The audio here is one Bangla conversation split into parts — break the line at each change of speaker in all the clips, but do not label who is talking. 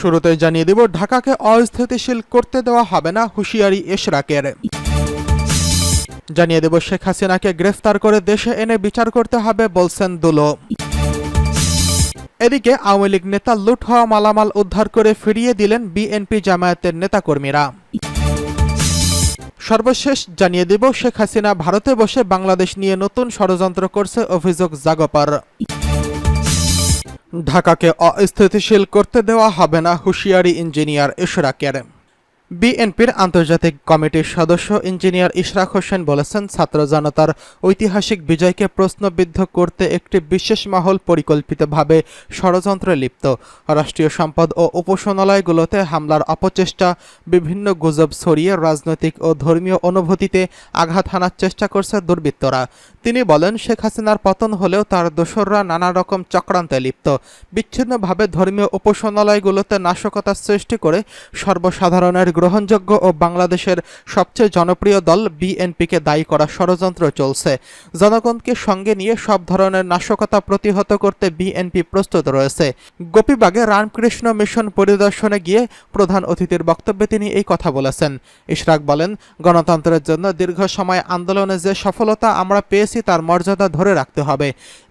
শুরুতেই জানিয়ে দেব, ঢাকাকে অস্থিতিশীল করতে দেওয়া হবে না, হুঁশিয়ারি ইশরাকের। জানিয়ে দেব, শেখ হাসিনাকে গ্রেফতার করে দেশে এনে বিচার করতে হবে বলছেন দুলো। এদিকে আওয়ামী লীগ নেতা লুট হওয়া মালামাল উদ্ধার করে ফিরিয়ে দিলেন বিএনপি জামায়াতের নেতাকর্মীরা। সর্বশেষ জানিয়ে দেব, শেখ হাসিনা ভারতে বসে বাংলাদেশ নিয়ে নতুন ষড়যন্ত্র করছে, অভিযোগ জাগপার। ঢাকাকে অস্থিতিশীল করতে দেওয়া হবে না, হুঁশিয়ারি ইঞ্জিনিয়ার ইশরাকের। বিএনপির আন্তর্জাতিক কমিটির সদস্য ইঞ্জিনিয়ার ইশরাক হোসেন বলেছেন, ছাত্র জনতার ঐতিহাসিক বিজয়কে প্রশ্নবিদ্ধ করতে একটি বিশেষ মহল পরিকল্পিতভাবে ষড়যন্ত্রে লিপ্ত। রাষ্ট্রীয় সম্পদ ও উপাসনালয়গুলোতে হামলার অপচেষ্টা, বিভিন্ন গুজব ছড়িয়ে রাজনৈতিক ও ধর্মীয় অনুভূতিতে আঘাত হানার চেষ্টা করছে দুর্বৃত্তরা। তিনি বলেন, শেখ হাসিনার পতন হলেও তার দোসররা নানা রকম চক্রান্তে লিপ্ত। বিচ্ছিন্নভাবে ধর্মীয় উপাসনালয়গুলোতে নাশকতার সৃষ্টি করে সর্বসাধারণের গ্রহণযোগ্য ও বাংলাদেশের সবচেয়ে জনপ্রিয় দল বিএনপিকে দায়ী করা ষড়যন্ত্র চলছে। জনগণকে সঙ্গে নিয়ে সব ধরনের নাশকতা প্রতিহত করতে বিএনপি প্রস্তুত রয়েছে। গোপীবাগে রামকৃষ্ণ মিশন পরিদর্শনে গিয়ে প্রধান অতিথির বক্তব্যে তিনি এই কথা বলেছেন। ইশরাক বলেন, গণতন্ত্রের জন্য দীর্ঘ সময় আন্দোলনে যে সফলতা আমরা পেয়েছি তার মর্যাদা ধরে রাখতে হবে।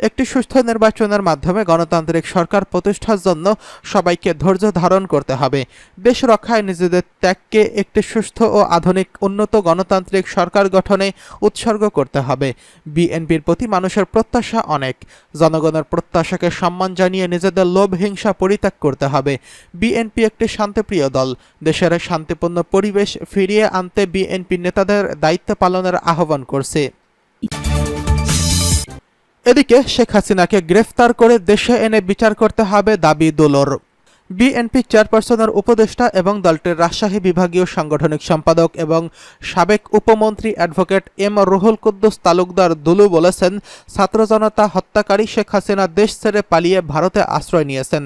একটি সুষ্ঠু নির্বাচনের মাধ্যমে গণতান্ত্রিক সরকার প্রতিষ্ঠার জন্য সবাইকে ধৈর্য ধারণ করতে হবে। দেশ রক্ষায় নিজেদের ত্যাগকে একটি সুস্থ ও আধুনিক উন্নত গণতান্ত্রিক সরকার গঠনে উৎসর্গ করতে হবে। বিএনপির প্রতি মানুষের প্রত্যাশা অনেক। জনগণের প্রত্যাশাকে সম্মান জানিয়ে নিজেদের লোভ হিংসা পরিত্যাগ করতে হবে। বিএনপি একটি শান্তিপ্রিয় দল। দেশের শান্তিপূর্ণ পরিবেশ ফিরিয়ে আনতে বিএনপি নেতাদের দায়িত্ব পালনের আহ্বান করছে। এদিকে শেখ হাসিনাকে গ্রেফতার করে দেশে এনে বিচার করতে হবে দাবি দুলোর। বিএনপি চেয়ারপারসনের উপদেষ্টা এবং দলটির রাজশাহী বিভাগীয় সাংগঠনিক সম্পাদক এবং সাবেক উপমন্ত্রী অ্যাডভোকেট এম রুহুল কুদ্দুস তালুকদার দুলু বলেছেন, ছাত্র জনতা হত্যাকারী শেখ হাসিনা দেশ ছেড়ে পালিয়ে ভারতে আশ্রয় নিয়েছেন।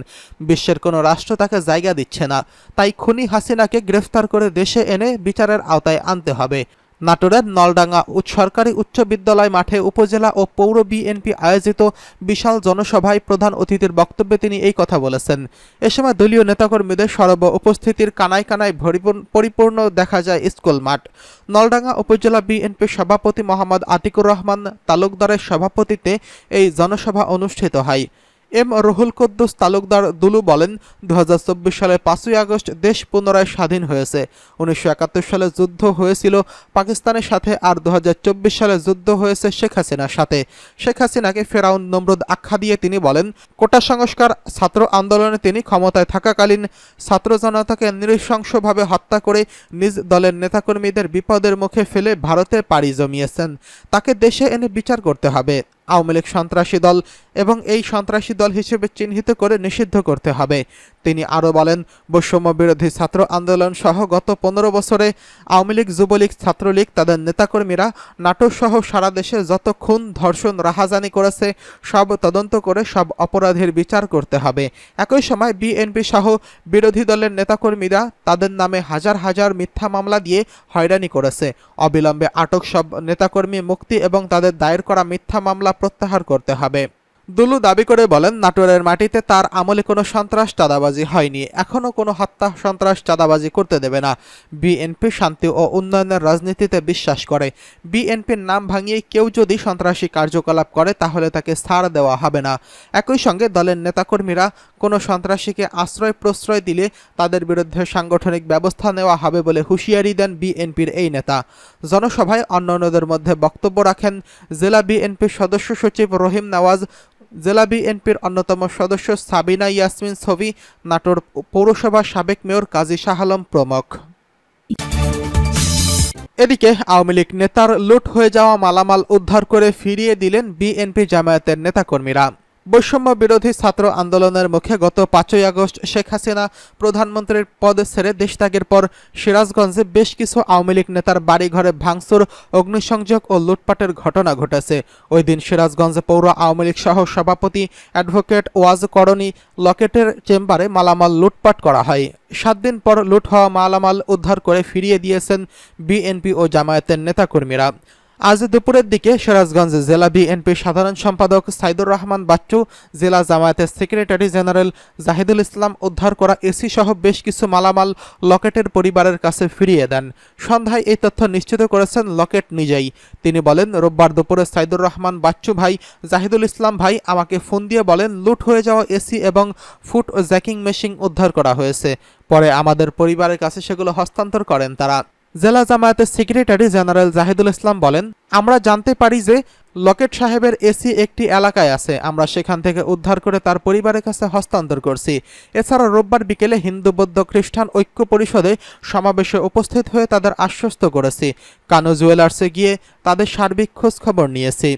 বিশ্বের কোনো রাষ্ট্র তাকে জায়গা দিচ্ছে না। তাই খুনি হাসিনাকে গ্রেফতার করে দেশে এনে বিচারের আওতায় আনতে হবে। নাটোরের নলডাঙ্গা সরকারি উচ্চ বিদ্যালয় মাঠে উপজেলা ও পৌর বিএনপি আয়োজিত বিশাল জনসভায় প্রধান অতিথির বক্তব্যে তিনি এই কথা বলেছেন। এ সময় দলীয় নেতাকর্মীদের সর্ব উপস্থিতির কানায় কানায় পরিপূর্ণ দেখা যায় স্কুল মাঠ। নলডাঙ্গা উপজেলা বিএনপির সভাপতি মোহাম্মদ আতিকুর রহমান তালুকদারের সভাপতিত্বে এই জনসভা অনুষ্ঠিত হয়। এম রুহুল কুদ্দুস তালুকদার দুলু বলেন, 2024 সালের 5ই আগস্ট দেশ পুনরায় স্বাধীন হয়েছে। 1971 সালে যুদ্ধ হয়েছিল পাকিস্তানের সাথে, আর 2024 সালে যুদ্ধ হয়েছে শেখ হাসিনার সাথে। শেখ হাসিনাকে ফেরাউন নমরুদ আখ্যা দিয়ে তিনি বলেন, কোটা সংস্কার ছাত্র আন্দোলনে তিনি ক্ষমতায় থাকাকালীন ছাত্র জনতাকে নৃশংসভাবে হত্যা করে নিজ দলের নেতাকর্মীদের বিপদের মুখে ফেলে ভারতে পাড়ি জমিয়েছেন। তাকে দেশে এনে বিচার করতে হবে। আওয়ামী লীগ সন্ত্রাসী দল এবং এই সন্ত্রাসী দল হিসেবে চিহ্নিত করে নিষিদ্ধ করতে হবে। তিনি আরও বলেন, বৈষম্য বিরোধী ছাত্র আন্দোলন সহ গত 15 বছরে আওয়ামী লীগ, যুবলীগ, ছাত্রলীগ তাদের নেতাকর্মীরা নাটোর সহ সারা দেশে যত খুন, ধর্ষণ, রাহাজানি করেছে সব তদন্ত করে সব অপরাধীর বিচার করতে হবে। একই সময় বিএনপি সহ বিরোধী দলের নেতাকর্মীরা তাদের নামে হাজার হাজার মিথ্যা মামলা দিয়ে হয়রানি করেছে। অবিলম্বে আটক সব নেতাকর্মী মুক্তি এবং তাদের দায়ের করা মিথ্যা মামলা প্রত্যাহার করতে হবে। দুলু দাবি করে বলেন, নাটোরের মাটিতে তার আমলে কোনো সন্ত্রাস চাঁদাবাজি হয়নি, এখনও কোনো হত্যা, সন্ত্রাস, চাঁদাবাজি করতে দেবে না। বিএনপি শান্তি ও উন্নয়নের রাজনীতিতে বিশ্বাস করে। বিএনপির নাম ভাঙিয়ে কেউ যদি সন্ত্রাসী কার্যকলাপ করে তাহলে তাকে ছাড় দেওয়া হবে না। একই সঙ্গে দলের নেতাকর্মীরা কোনো সন্ত্রাসীকে আশ্রয় প্রশ্রয় দিলে তাদের বিরুদ্ধে সাংগঠনিক ব্যবস্থা নেওয়া হবে বলে হুঁশিয়ারি দেন বিএনপির এই নেতা। জনসভায় অন্যান্যদের মধ্যে বক্তব্য রাখেন জেলা বিএনপির সদস্য সচিব রহিম নওয়াজ, জেলা বিএনপির অন্যতম সদস্য সাবিনা ইয়াসমিন ছবি, নাটোর পৌরসভার সাবেক মেয়র কাজী শাহ আলম প্রমুখ। এদিকে আওয়ামী লীগ নেতার লুট হয়ে যাওয়া মালামাল উদ্ধার করে ফিরিয়ে দিলেন বিএনপি জামায়াতের নেতাকর্মীরা। বৈষম্য বিরোধী ছাত্র আন্দোলনের মুখে গত 5ই আগস্ট শেখ হাসিনা প্রধানমন্ত্রীর পদ ছেড়ে দেশত্যাগের পর সিরাজগঞ্জে বেশ কিছু আওয়ামী লীগ নেতার বাড়িঘরে ভাঙচুর, অগ্নিসংযোগ ও লুটপাটের ঘটনা ঘটেছে। ওই দিন সিরাজগঞ্জে পৌর আওয়ামী লীগ সহ সভাপতি অ্যাডভোকেট ওয়াজ করণী লকেটের চেম্বারে মালামাল লুটপাট করা হয়। 7 দিন পর লুট হওয়া মালামাল উদ্ধার করে ফিরিয়ে দিয়েছেন বিএনপি ও জামায়াতের নেতাকর্মীরা। আজ দুপুরের দিকে সিরাজগঞ্জ জেলা বিএনপি সাধারণ সম্পাদক সাইদুর রহমান বাচ্চু, জেলা জামায়াতের সেক্রেটারি জেনারেল জাহিদুল ইসলাম উদ্ধার করা এসি সহ বেশ কিছু মালামাল লকেটের পরিবারের কাছে ফিরিয়ে দেন। সন্ধ্যায় এই তথ্য নিশ্চিত করেছেন লকেট নিজেই। তিনি বলেন, রোববার দুপুরে সাইদুর রহমান বাচ্চু ভাই, জাহিদুল ইসলাম ভাই আমাকে ফোন দিয়ে বলেন লুট হয়ে যাওয়া এসি এবং ফুট জ্যাকিং মেশিন উদ্ধার করা হয়েছে। পরে আমাদের পরিবারের কাছে সেগুলো হস্তান্তর করেন তারা। জেলা জামায়াতের সেক্রেটারি জেনারেল জাহিদুল ইসলাম বলেন, আমরা জানতে পারি যে লকেট সাহেবের এসি একটি এলাকায় আছে। আমরা সেখান থেকে উদ্ধার করে তার পরিবারের কাছে হস্তান্তর করছি। এছাড়া রোববার বিকেলে হিন্দু বৌদ্ধ খ্রিস্টান ঐক্য পরিষদে সমাবেশে উপস্থিত হয়ে তাদের আশ্বস্ত করেছি। কানু জুয়েলার্সে গিয়ে তাদের সার্বিক খোঁজ খবর নিয়েছি।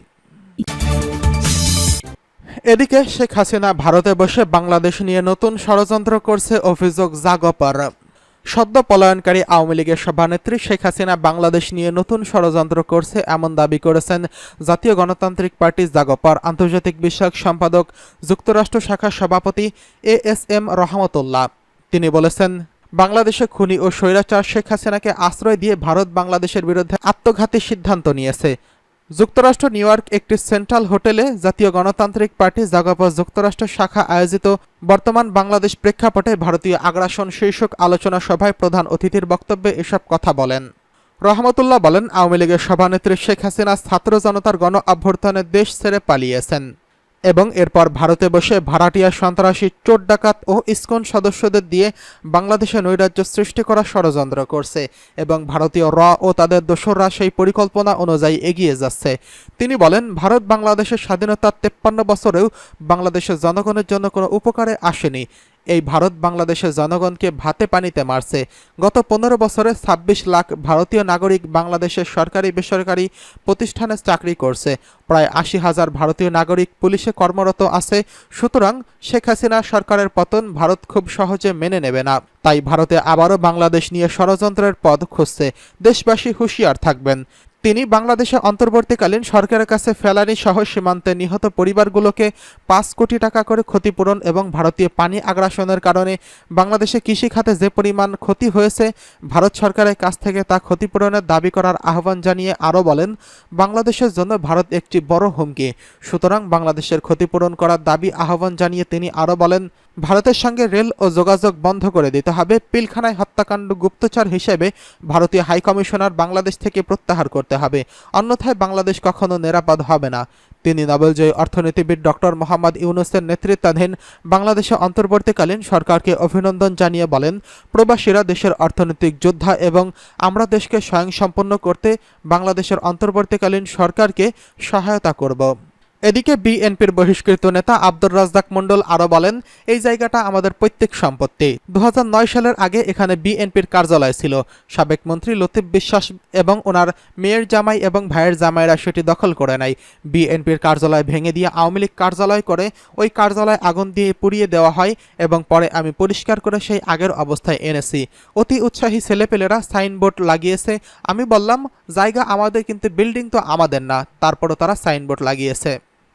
এদিকে শেখ হাসিনা ভারতে বসে বাংলাদেশ নিয়ে নতুন ষড়যন্ত্র করছে অভিযোগ জাগপর। সদ্য পলায়নকারী আওয়ামী লীগের সভানেত্রী শেখ হাসিনা বাংলাদেশ নিয়ে নতুন ষড়যন্ত্র করছে এমন দাবি করেছেন জাতীয় গণতান্ত্রিক পার্টি জাগপর আন্তর্জাতিক বিষয়ক সম্পাদক যুক্তরাষ্ট্র শাখার সভাপতি ASM রহমতুল্লাহ। তিনি বলেছেন, বাংলাদেশে খুনি ও স্বৈরাচার শেখ হাসিনাকে আশ্রয় দিয়ে ভারত বাংলাদেশের বিরুদ্ধে আত্মঘাতী সিদ্ধান্ত নিয়েছে। যুক্তরাষ্ট্র নিউ ইয়র্ক একটি সেন্ট্রাল হোটেলে জাতীয় গণতান্ত্রিক পার্টি জাগপর যুক্তরাষ্ট্র শাখা আয়োজিত বর্তমান বাংলাদেশ প্রেক্ষাপটে ভারতীয় আগ্রাসন শীর্ষক আলোচনা সভায় প্রধান অতিথির বক্তব্যে এসব কথা বলেন। রহমতুল্লাহ বলেন, আওয়ামী লীগের সভানেত্রী শেখ হাসিনা ছাত্র জনতার গণ অভ্যুত্থানে দেশ ছেড়ে পালিয়েছেন এবং এরপর ভারতে বসে ভাড়াটিয়া সন্ত্রাসী, চোর ডাকাত ও ইসকন সদস্যদের দিয়ে বাংলাদেশে নৈরাজ্য সৃষ্টি করার ষড়যন্ত্র করছে এবং ভারতীয় ও তাদের দোসররা সেই পরিকল্পনা অনুযায়ী এগিয়ে যাচ্ছে। তিনি বলেন, ভারত বাংলাদেশের স্বাধীনতার 53 বছরেও বাংলাদেশের জনগণের জন্য কোনো উপকারে আসেনি। এই ভারত বাংলাদেশের জনগণকে ভাতে পানিতে মারছে। গত 15 বছরে 26 লাখ ভারতীয় নাগরিক বাংলাদেশের সরকারি বেসরকারি প্রতিষ্ঠানে চাকরি করছে। প্রায় 80,000 ভারতীয় নাগরিক পুলিশে কর্মরত আছে। সুতরাং শেখ হাসিনা সরকারের পতন ভারত খুব সহজে মেনে নেবে না। তাই ভারতে আবারও বাংলাদেশ নিয়ে ষড়যন্ত্রের পথ খুঁজছে। দেশবাসী হুঁশিয়ার থাকবেন। তিনি বাংলাদেশে অন্তর্বর্তীকালীন সরকারের কাছে ফেলানি সহ সীমান্তে নিহত পরিবারগুলোকে 5 কোটি টাকা করে ক্ষতিপূরণ এবং ভারতীয় পানি আগ্রাসনের কারণে বাংলাদেশে কৃষি খাতে যে পরিমাণ ক্ষতি হয়েছে ভারত সরকারের কাছ থেকে তা ক্ষতিপূরণের দাবি করার আহ্বান জানিয়ে আরও বলেন, বাংলাদেশের জন্য ভারত একটি বড় হুমকি। সুতরাং বাংলাদেশের ক্ষতিপূরণ করার দাবি আহ্বান জানিয়ে তিনি আরও বলেন, ভারতের সঙ্গে রেল ও যোগাযোগ বন্ধ করে দিতে হবে। পিলখানায় হত্যাকাণ্ড গুপ্তচর হিসেবে ভারতীয় হাইকমিশনার বাংলাদেশ থেকে প্রত্যাহার করতে হবে, অন্যথায় বাংলাদেশ কখনো নিরাপদ হবে না। তিনি নোবেলজয়ী অর্থনীতিবিদ ডক্টর মোহাম্মদ ইউনূসের নেতৃত্বাধীন বাংলাদেশে অন্তর্বর্তীকালীন সরকারকে অভিনন্দন জানিয়ে বলেন, প্রবাসীরা দেশের অর্থনৈতিক যোদ্ধা এবং আমরা দেশকে স্বয়ংসম্পন্ন করতে বাংলাদেশের অন্তর্বর্তীকালীন সরকারকে সহায়তা করব। এদিকে বিএনপির বহিষ্কৃত নেতা আব্দুর রাজ্জাক মণ্ডল আরও বলেন, এই জায়গাটা আমাদের পৈতৃক সম্পত্তি। 2009 সালের আগে এখানে বিএনপির কার্যালয় ছিল। সাবেক মন্ত্রী লতিফ বিশ্বাস এবং ওনার মেয়ের জামাই এবং ভাইয়ের জামাইরা সেটি দখল করে নেয়। বিএনপির কার্যালয় ভেঙে দিয়ে আওয়ামী লীগ কার্যালয় করে ওই কার্যালয় আগুন দিয়ে পুড়িয়ে দেওয়া হয় এবং পরে আমি পরিষ্কার করে সেই আগের অবস্থায় এনেছি। অতি উৎসাহী ছেলেপেলেরা সাইনবোর্ড লাগিয়েছে। আমি বললাম, জায়গা আমাদের, কিন্তু বিল্ডিং তো আমাদের না। তারপরও তারা সাইনবোর্ড লাগিয়েছে।